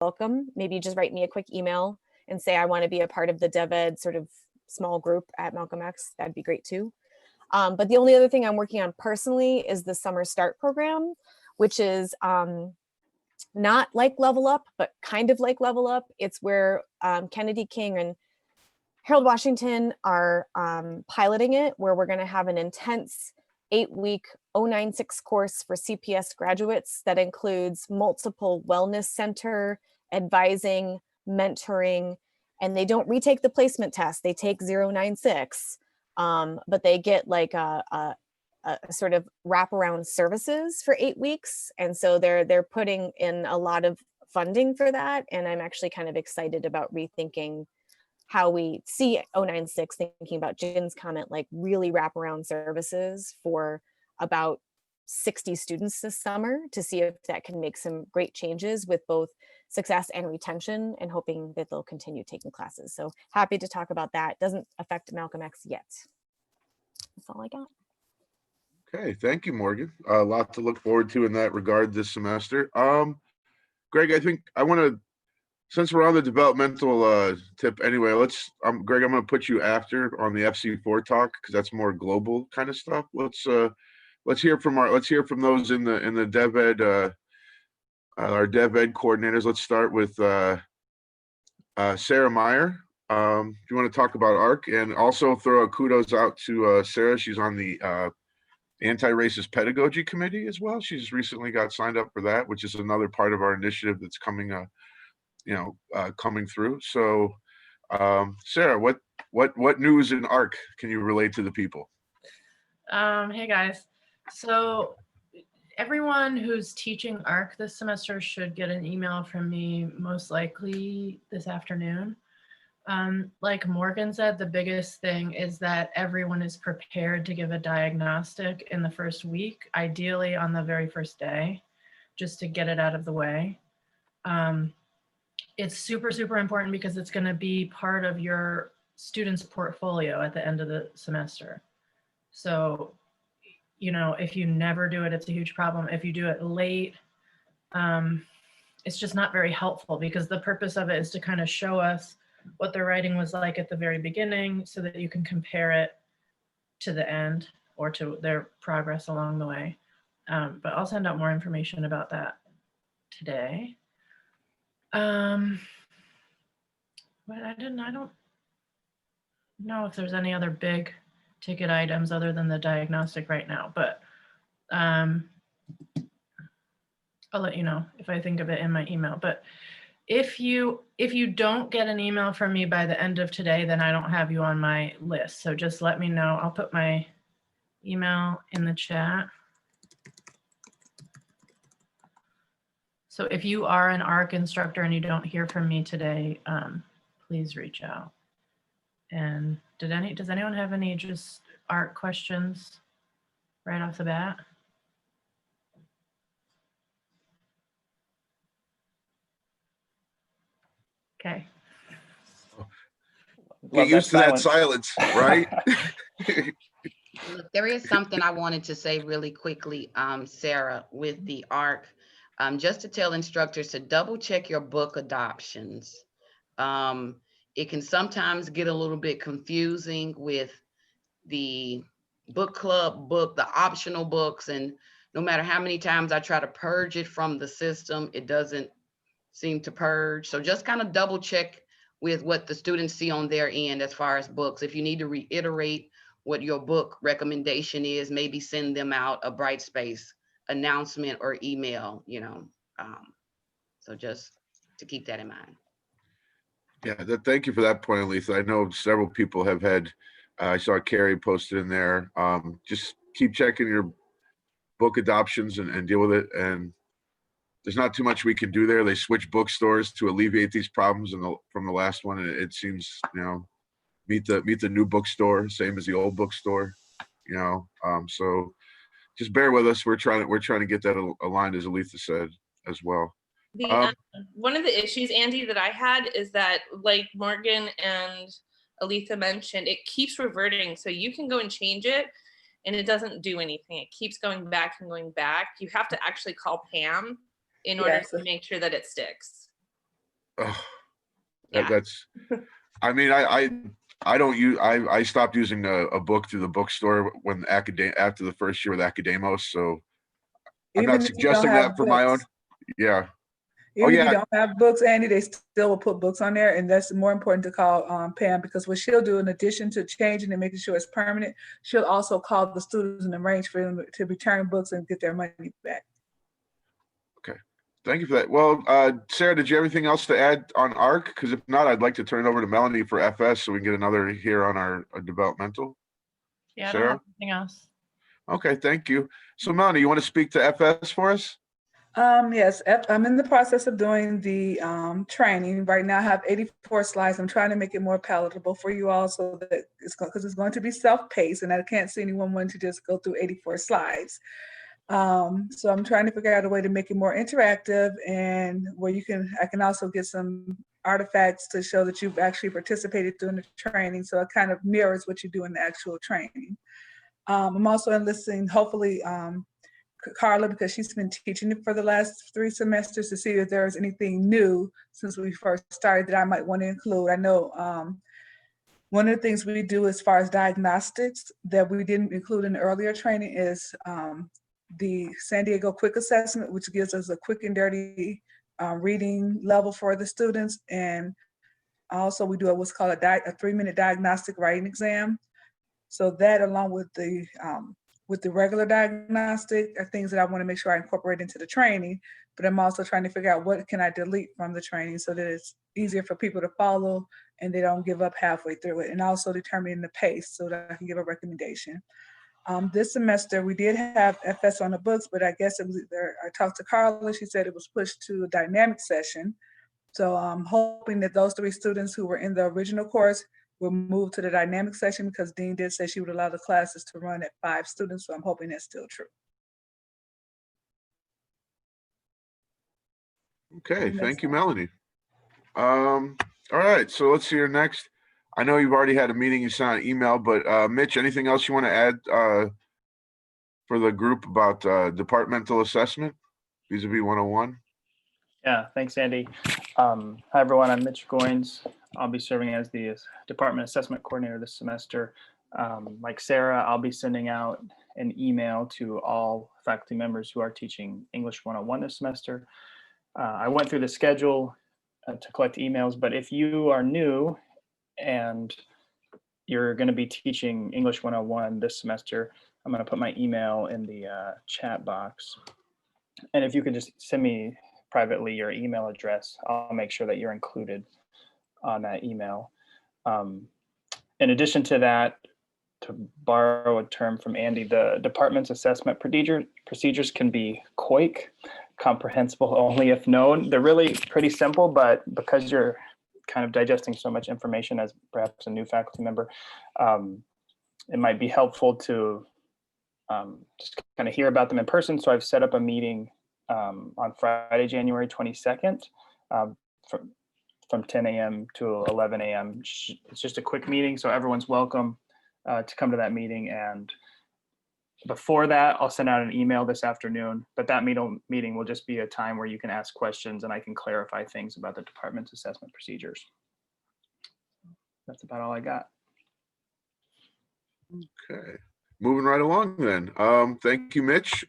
welcome. Maybe just write me a quick email and say, I want to be a part of the DevEd sort of small group at Malcolm X. That'd be great too. But the only other thing I'm working on personally is the Summer Start program, which is not like Level Up, but kind of like Level Up. It's where Kennedy King and Harold Washington are piloting it, where we're going to have an intense 8-week 096 course for CPS graduates that includes multiple wellness center, advising, mentoring, and they don't retake the placement test. They take 096, but they get like a sort of wraparound services for 8 weeks. And so they're putting in a lot of funding for that. And I'm actually kind of excited about rethinking how we see 096, thinking about Jin's comment, like really wraparound services for about 60 students this summer to see if that can make some great changes with both success and retention, and hoping that they'll continue taking classes. So happy to talk about that. Doesn't affect Malcolm X yet. That's all I got. Okay, thank you, Morgan. A lot to look forward to in that regard this semester. Greg, I think I want to, since we're on the developmental tip anyway, let's, Greg, I'm going to put you after on the FC4 talk because that's more global kind of stuff. Let's hear from those in the DevEd, our DevEd coordinators. Let's start with Sarah Meyer. Do you want to talk about ARC, and also throw a kudos out to Sarah? She's on the Anti-Racist Pedagogy Committee as well. She's recently got signed up for that, which is another part of our initiative that's coming coming through. So Sarah, what news in ARC can you relate to the people? Hey guys. So everyone who's teaching ARC this semester should get an email from me most likely this afternoon. Like Morgan said, the biggest thing is that everyone is prepared to give a diagnostic in the first week, ideally on the very first day, just to get it out of the way. It's super, super important because it's going to be part of your student's portfolio at the end of the semester. So, if you never do it, it's a huge problem. If you do it late, it's just not very helpful, because the purpose of it is to kind of show us what their writing was like at the very beginning so that you can compare it to the end or to their progress along the way. But I'll send out more information about that today. But I don't know if there's any other big ticket items other than the diagnostic right now, but I'll let you know if I think of it in my email. But if you don't get an email from me by the end of today, then I don't have you on my list. So just let me know. I'll put my email in the chat. So if you are an ARC instructor and you don't hear from me today, please reach out. And does anyone have any just ARC questions right off the bat? Okay. Get used to that silence, right? Look, there is something I wanted to say really quickly, Sarah, with the ARC. Just to tell instructors to double check your book adoptions. It can sometimes get a little bit confusing with the book club book, the optional books, and no matter how many times I try to purge it from the system, it doesn't seem to purge. So just kind of double check with what the students see on their end as far as books. If you need to reiterate what your book recommendation is, maybe send them out a Brightspace announcement or email, so just to keep that in mind. Yeah, thank you for that point, Lisa. I know several people have had, I saw Carrie posted in there, just keep checking your book adoptions and deal with it. And there's not too much we can do there. They switch bookstores to alleviate these problems from the last one. And it seems, meet the new bookstore, same as the old bookstore, so just bear with us. We're trying to get that aligned, as Aletha said as well. One of the issues, Andy, that I had is that, like Morgan and Aletha mentioned, it keeps reverting. So you can go and change it and it doesn't do anything. It keeps going back and going back. You have to actually call Pam in order to make sure that it sticks. ugh, Yeah. that's, I mean, I don't use, I stopped using a book through the bookstore when after the first year with Academos. So I'm Even not if you don't suggesting have that for my own. books, Yeah. even if yeah. you don't have books, Andy, they still will put books on there, and that's more important to call Pam, because what she'll do in addition to changing and making sure it's permanent, she'll also call the students and arrange for them to return books and get their money back. Okay. Thank you for that. Well, Sarah, did you have anything else to add on ARC? Because if not, I'd like to turn it over to Melanie for FS so we can get another here on our developmental. Yeah, I don't Sarah? have anything else. Okay, thank you. So Melanie, you want to speak to FS for us? Yes, I'm in the process of doing the training. Right now I have 84 slides. I'm trying to make it more palatable for you all so that because it's going to be self-paced and I can't see anyone wanting to just go through 84 slides. So I'm trying to figure out a way to make it more interactive and where I can also get some artifacts to show that you've actually participated during the training. So it kind of mirrors what you do in the actual training. I'm also enlisting, hopefully, Carla, because she's been teaching it for the last 3 semesters, to see if there's anything new since we first started that I might want to include. I know one of the things we do as far as diagnostics that we didn't include in the earlier training is the San Diego Quick Assessment, which gives us a quick and dirty reading level for the students. And also we do what's called a 3-minute diagnostic writing exam. So that, along with the regular diagnostic, are things that I want to make sure I incorporate into the training, but I'm also trying to figure out what can I delete from the training so that it's easier for people to follow and they don't give up halfway through it, and also determining the pace so that I can give a recommendation. This semester, we did have FS on the books, but I guess it was I talked to Carla, she said it was pushed to a dynamic session. So I'm hoping that those 3 students who were in the original course will move to the dynamic session, because Dean did say she would allow the classes to run at 5 students. So I'm hoping that's still true. Okay, thank you, Melanie. All right, so let's see here next. I know you've already had a meeting, you sent an email, but Mitch, anything else you want to add for the group about departmental assessment, vis-a-vis 101? Yeah, thanks, Andy. Hi, everyone. I'm Mitch Goins. I'll be serving as the Department Assessment Coordinator this semester. Like Sarah, I'll be sending out an email to all faculty members who are teaching English 101 this semester. I went through the schedule to collect emails, but if you are new and you're going to be teaching English 101 this semester, I'm going to put my email in the chat box. And if you could just send me privately your email address, I'll make sure that you're included on that email. In addition to that, to borrow a term from Andy, the department's assessment procedures can be quick, comprehensible only if known. They're really pretty simple, but because you're kind of digesting so much information as perhaps a new faculty member, it might be helpful to just kind of hear about them in person. So I've set up a meeting on Friday, January 22nd, from 10 a.m. to 11 a.m. It's just a quick meeting, so everyone's welcome to come to that meeting. And before that, I'll send out an email this afternoon, but that meeting will just be a time where you can ask questions and I can clarify things about the department's assessment procedures. That's about all I got. Okay, moving right along then. Thank you, Mitch.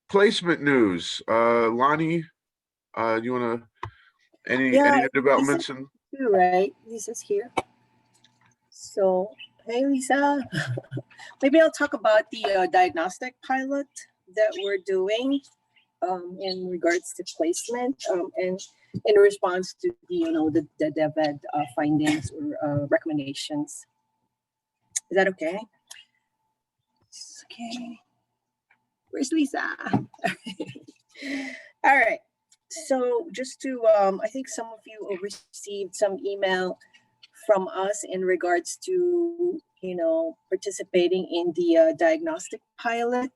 Placement news. Lonnie, do you want to, any new developments? Right, Lisa's here. So, hey, Lisa. Maybe I'll talk about the diagnostic pilot that we're doing in regards to placement and in response to the Dept findings or recommendations. Is that okay? Okay. Where's Lisa? All right. So just to, I think some of you received some email from us in regards to, participating in the diagnostic pilot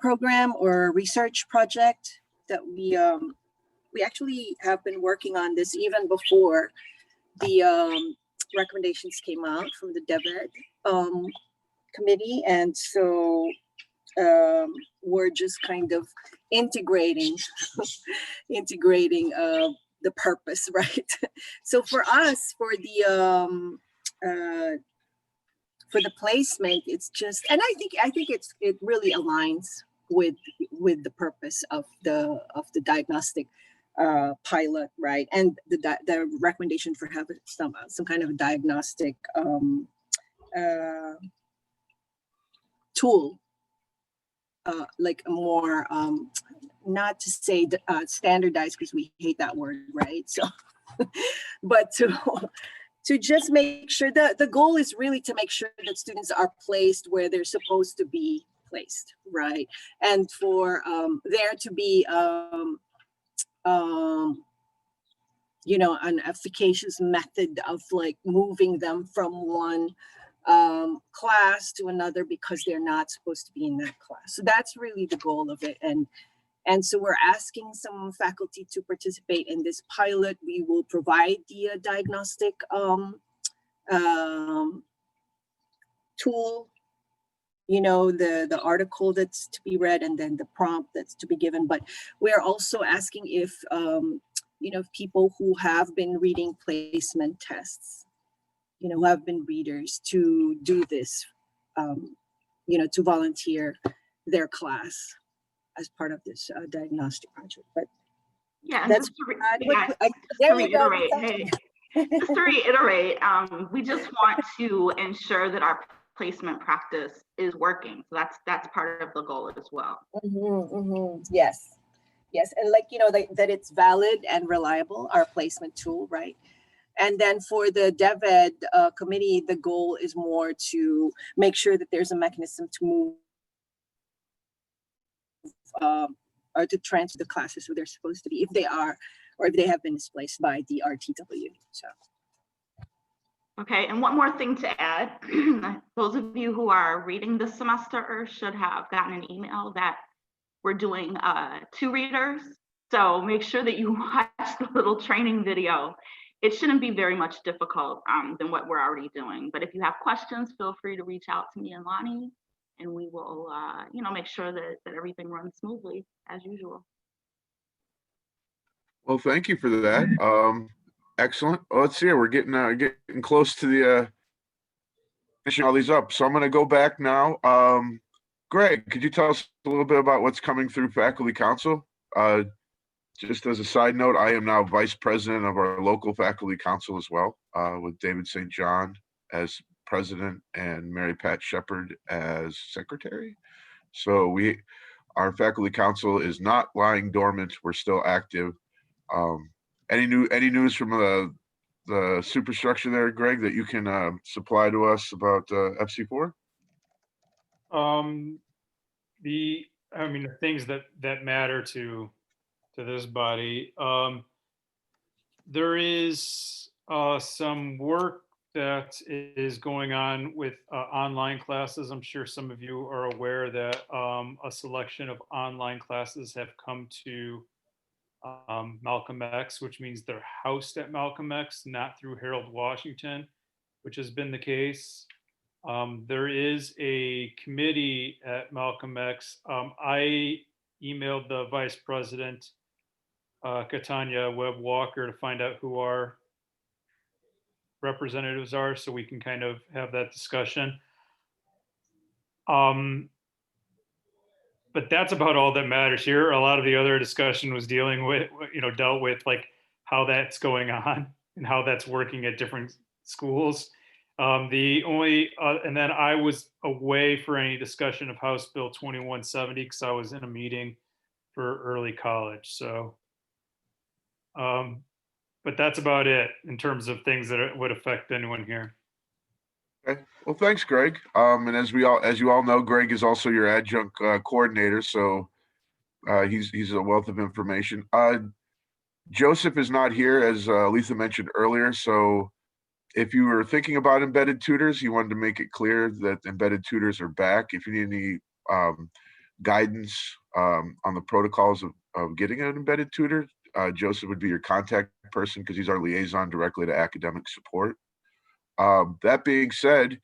program or research project that we actually have been working on this even before the recommendations came out from the Dept committee. And so we're just kind of integrating integrating the purpose, right? So for us, for the placement, it's just, and I think it really aligns with the purpose of the diagnostic pilot, right? And the recommendation for having some kind of diagnostic tool, like a more not to say standardized, because we hate that word, right? So but to just make sure that the goal is really to make sure that students are placed where they're supposed to be placed, right? And for there to be you know, an efficacious method of like moving them from one class to another because they're not supposed to be in that class. So that's really the goal of it. And so we're asking some faculty to participate in this pilot. We will provide the diagnostic tool, you know, the article that's to be read, and then the prompt that's to be given. But we're also asking if, you know, people who have been reading placement tests, you know, who have been readers, to do this, you know, to volunteer their class as part of this diagnostic project. But yeah, and that's just to, there you go. reiterate, just to reiterate, we just want to ensure that our placement practice is working. So that's part of the goal as well. Yes, yes, and like, you know, that it's valid and reliable, our placement tool, right? And then for the DevEd committee, the goal is more to make sure that there's a mechanism to move or to transfer the classes where they're supposed to be, if they are, or if they have been displaced by the RTW. So. Okay, and one more thing to add. Those of you who are reading this semester should have gotten an email that we're doing 2 readers. So make sure that you watch the little training video. It shouldn't be very much difficult than what we're already doing. But if you have questions, feel free to reach out to me and Lonnie, and we will, you know, make sure that everything runs smoothly as usual. Well, thank you for that. Excellent. Well, let's see. We're getting close to the finishing all these up. So I'm going to go back now. Greg, could you tell us a little bit about what's coming through Faculty Council? Just as a side note, I am now vice president of our local faculty council as well, with David St. John as president and Mary Pat Shepard as secretary. So our faculty council is not lying dormant. We're still active. Any news from the superstructure there, Greg, that you can supply to us about FC4? The things that matter to this body. There is some work that is going on with online classes. I'm sure some of you are aware that a selection of online classes have come to Malcolm X, which means they're housed at Malcolm X, not through Harold Washington, which has been the case. There is a committee at Malcolm X. I emailed the vice president, Katanya Webb Walker, to find out who our representatives are so we can kind of have that discussion. But that's about all that matters here. A lot of the other discussion was dealt with like how that's going on and how that's working at different schools. And then I was away for any discussion of House Bill 2170 because I was in a meeting for early college. So, but that's about it in terms of things that would affect anyone here. Okay. Well, thanks, Greg. And as you all know, Greg is also your adjunct coordinator, so he's a wealth of information. Joseph is not here, as Letha mentioned earlier. So if you were thinking about embedded tutors, he wanted to make it clear that embedded tutors are back. If you need any guidance on the protocols of getting an embedded tutor, Joseph would be your contact person because he's our liaison directly to academic support. That being said,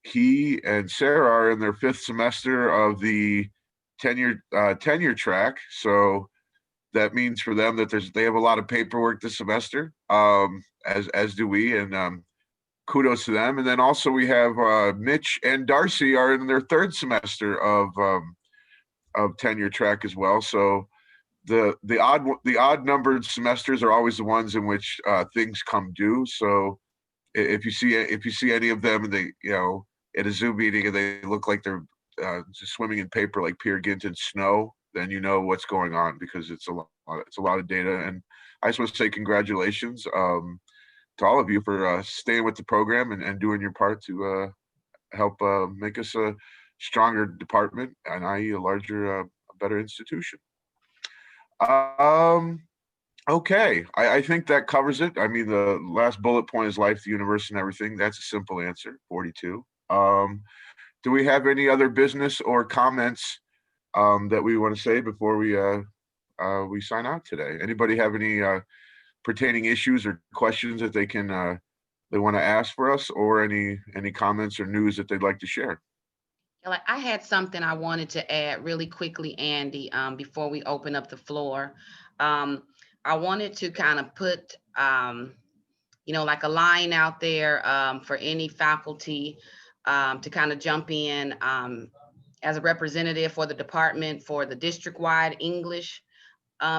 He and Sarah are in their 5th semester of the tenure track. So that means for them that they have a lot of paperwork this semester, as do we, and kudos to them. And then also we have Mitch and Darcy are in their 3rd semester of tenure track as well. So the odd numbered semesters are always the ones in which things come due. So if you see any of them and they, at a Zoom meeting and they look like they're just swimming in paper like Peer Gynt in snow, then you know what's going on, because it's a lot of data. And I just want to say congratulations to all of you for staying with the program and doing your part to help make us a stronger department, and i.e. a larger, a better institution. Okay, I think that covers it. I mean, the last bullet point is life, the universe, and everything. That's a simple answer, 42. Do we have any other business or comments that we want to say before we sign out today? Anybody have any pertaining issues or questions that they want to ask for us, or any comments or news that they'd like to share? I had something I wanted to add really quickly, Andy, before we open up the floor. I wanted to kind of put, like a line out there for any faculty to kind of jump in as a representative for the department for the district-wide English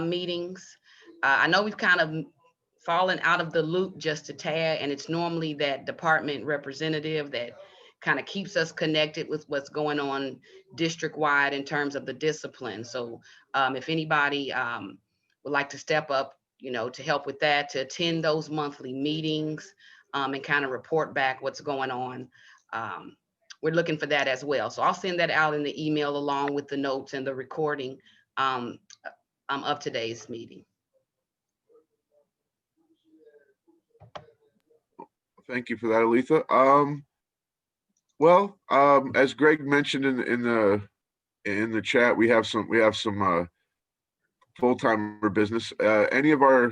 meetings. I know we've kind of fallen out of the loop just a tad, and it's normally that department representative that kind of keeps us connected with what's going on district-wide in terms of the discipline. So if anybody would like to step up, to help with that, to attend those monthly meetings and kind of report back what's going on, we're looking for that as well. So I'll send that out in the email along with the notes and the recording of today's meeting. Thank you for that, Aletha. As Greg mentioned in the chat, we have some full-timer business. Any of our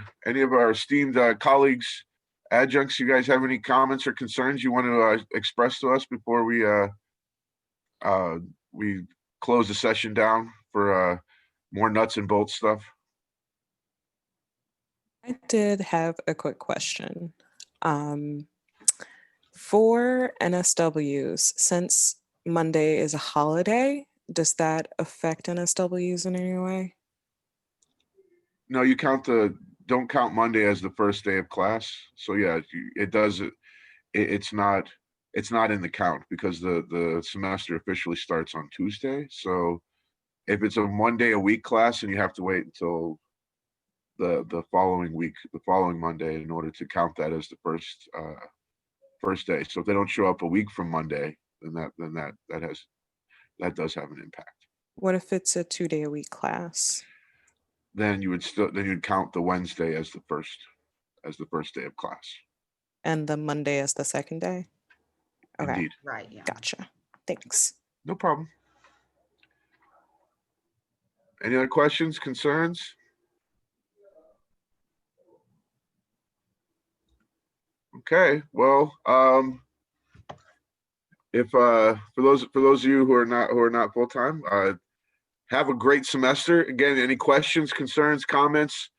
esteemed colleagues, adjuncts, you guys have any comments or concerns you want to express to us before we close the session down for more nuts and bolts stuff? I did have a quick question. For NSWs, since Monday is a holiday, does that affect NSWs in any way? No, don't count Monday as the first day of class. So yeah, it does. It's not in the count because the semester officially starts on Tuesday. So if it's a 1 day a week class and you have to wait until the following week, the following Monday, in order to count that as the first day. So if they don't show up a week from Monday, then that does have an impact. What if it's a 2 day a week class? Then you'd count the Wednesday as the first day of class. And the Monday as the second day? Okay. Indeed. Right, yeah. Gotcha. Thanks. No problem. Any other questions, concerns? Okay, well, if for those of you who are not full-time, have a great semester. Again, any questions, concerns, comments?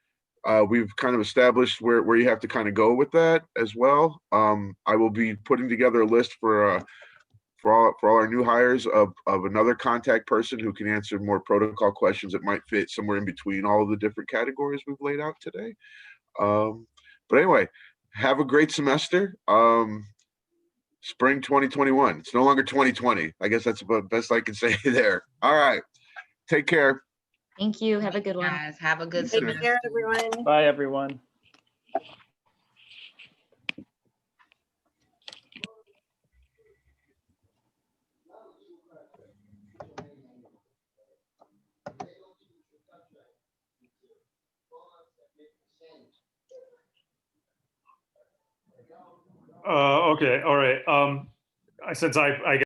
We've kind of established where you have to kind of go with that as well. I will be putting together a list for all our new hires of another contact person who can answer more protocol questions that might fit somewhere in between all of the different categories we've laid out today. But anyway, have a great semester. Spring 2021. It's no longer 2020. I guess that's the best I can say there. All right. Take care. Thank you. Have a good one. Guys, have a good You too. semester. Take care, everyone. Bye, everyone. Okay, all right. Since I